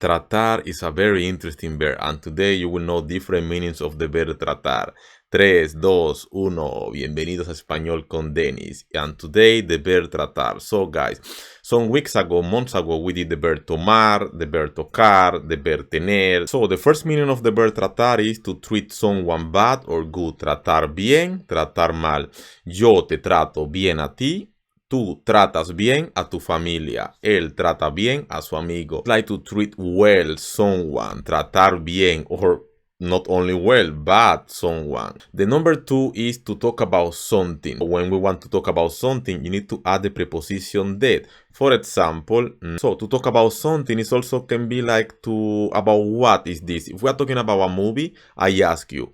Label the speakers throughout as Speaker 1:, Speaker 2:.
Speaker 1: Tratar is a very interesting verb, and today you will know different meanings of the verb tratar. 3, 2, 1. Bienvenidos a Español con Dennis. And today the verb tratar. So guys, some weeks ago, months ago, we did the verb tomar, the verb tocar, the verb tener. So the first meaning of the verb tratar is to treat someone bad or good. Tratar bien, tratar mal. Yo te trato bien a ti. Tú tratas bien a tu familia. Él trata bien a su amigo. Like to treat well someone. Tratar bien, or not only well, but someone. The number 2 is to talk about something. When we want to talk about something, you need to add the preposition that. For example, so to talk about something is also can be like to about what is this. If we are talking about a movie, I ask you,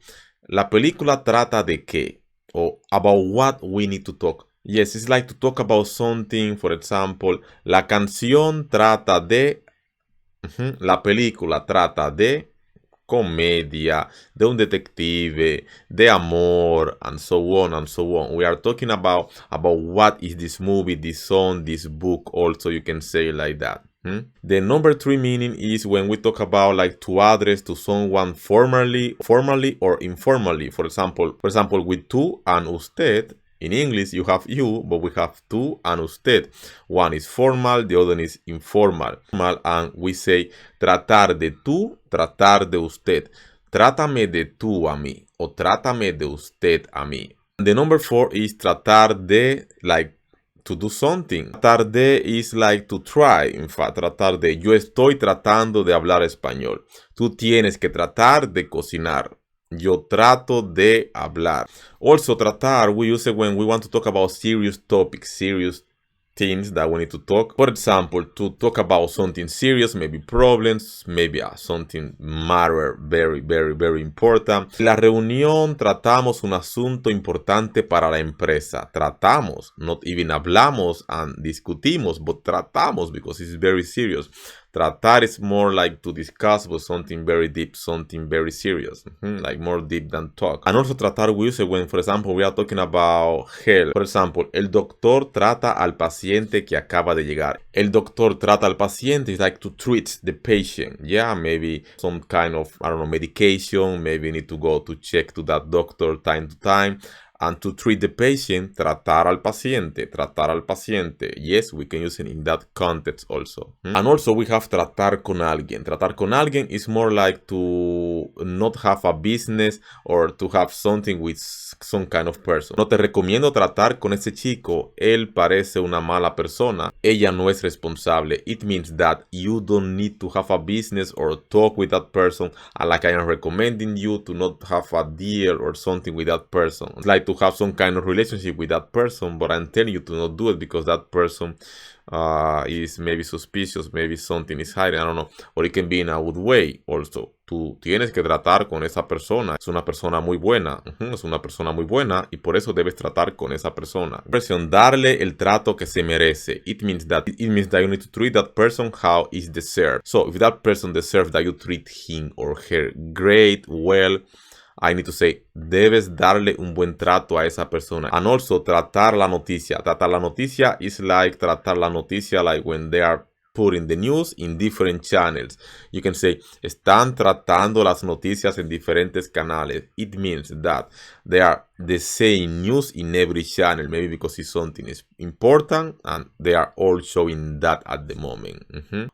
Speaker 1: ¿la película trata de qué? Or about what we need to talk. Yes, it's like to talk about something. For example, la canción trata de... La película trata de comedia, de un detective, de amor, and so on and so on. We are talking about what is this movie, this song, this book. Also, you can say like that. The number 3 meaning is when we talk about like to address to someone formally or informally. For example, with tú and usted. In English, you have you, but we have tú and usted. One is formal, the other is informal. And we say tratar de tú, tratar de usted. Trátame de tú a mí, o trátame de usted a mí. The number 4 is tratar de, like, to do something. Tratar de is like to try. In fact, tratar de. Yo estoy tratando de hablar español. Tú tienes que tratar de cocinar. Yo trato de hablar. Also, tratar, we use it when we want to talk about serious topics, serious things that we need to talk. For example, to talk about something serious, maybe problems, maybe something matter very, very, very important. En la reunión tratamos un asunto importante para la empresa. Tratamos, not even hablamos and discutimos, but tratamos because it's very serious. Tratar is more like to discuss with something very deep, something very serious, like more deep than talk. And also tratar we use it when, for example, we are talking about health. For example, el doctor trata al paciente que acaba de llegar. El doctor trata al paciente is like to treat the patient. Yeah, maybe some kind of, I don't know, medication. Maybe you need to go to check to that doctor time to time. And to treat the patient, tratar al paciente, tratar al paciente. Yes, we can use it in that context also. And also we have tratar con alguien. Tratar con alguien is more like to not have a business or to have something with some kind of person. No te recomiendo tratar con ese chico. Él parece una mala persona. Ella no es responsable. It means that you don't need to have a business or talk with that person. And like I am recommending you to not have a deal or something with that person. It's like to have some kind of relationship with that person, but I'm telling you to not do it because that person is maybe suspicious, maybe something is hiding, I don't know, or it can be in a good way also. Tú tienes que tratar con esa persona, es una persona muy buena, es una persona muy buena y por eso debes tratar con esa persona. Expresión, darle el trato que se merece. It means that you need to treat that person how is deserved. So if that person deserves that you treat him or her great, well, I need to say, debes darle un buen trato a esa persona. And also, tratar la noticia. Tratar la noticia is like tratar la noticia like when they are putting the news in different channels. You can say, están tratando las noticias en diferentes canales. It means that they are the same news in every channel. Maybe because it's something is important and they are all showing that at the moment.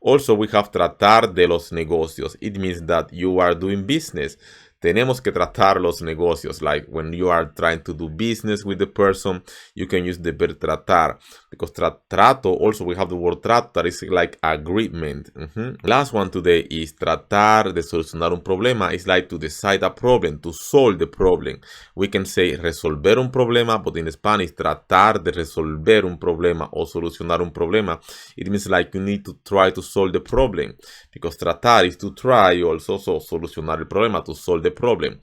Speaker 1: Also, we have tratar de los negocios. It means that you are doing business. Tenemos que tratar los negocios. Like when you are trying to do business with the person, you can use the verb tratar. Because trato, also we have the word trato that is like agreement. Last one today is tratar de solucionar un problema. It's like to decide a problem, to solve the problem. We can say resolver un problema, but in Spanish, tratar de resolver un problema o solucionar un problema. It means like you need to try to solve the problem. Because tratar is to try also, so solucionar el problema, to solve the problem.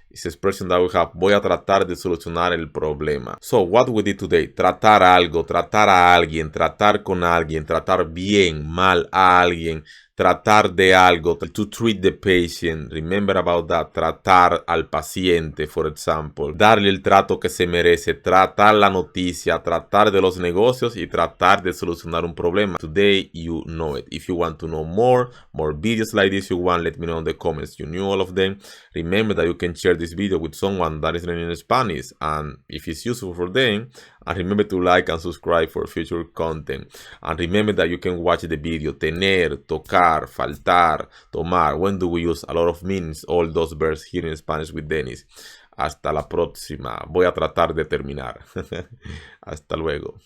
Speaker 1: It's expression that we have. Voy a tratar de solucionar el problema. So, what we did today? Tratar algo, tratar a alguien, tratar con alguien, tratar bien, mal a alguien, tratar de algo, to treat the patient, remember about that, tratar al paciente, for example, darle el trato que se merece, tratar la noticia, tratar de los negocios y tratar de solucionar un problema. Today you know it. If you want to know more videos like this you want, let me know in the comments. You knew all of them. Remember that you can share this video with someone that is learning Spanish, and if it's useful for them, and remember to like and subscribe for future content. And remember that you can watch the video tener, tocar, faltar, tomar. When do we use a lot of meanings, all those verbs here in Spanish with Dennis. Hasta la próxima. Voy a tratar de terminar. Hasta luego.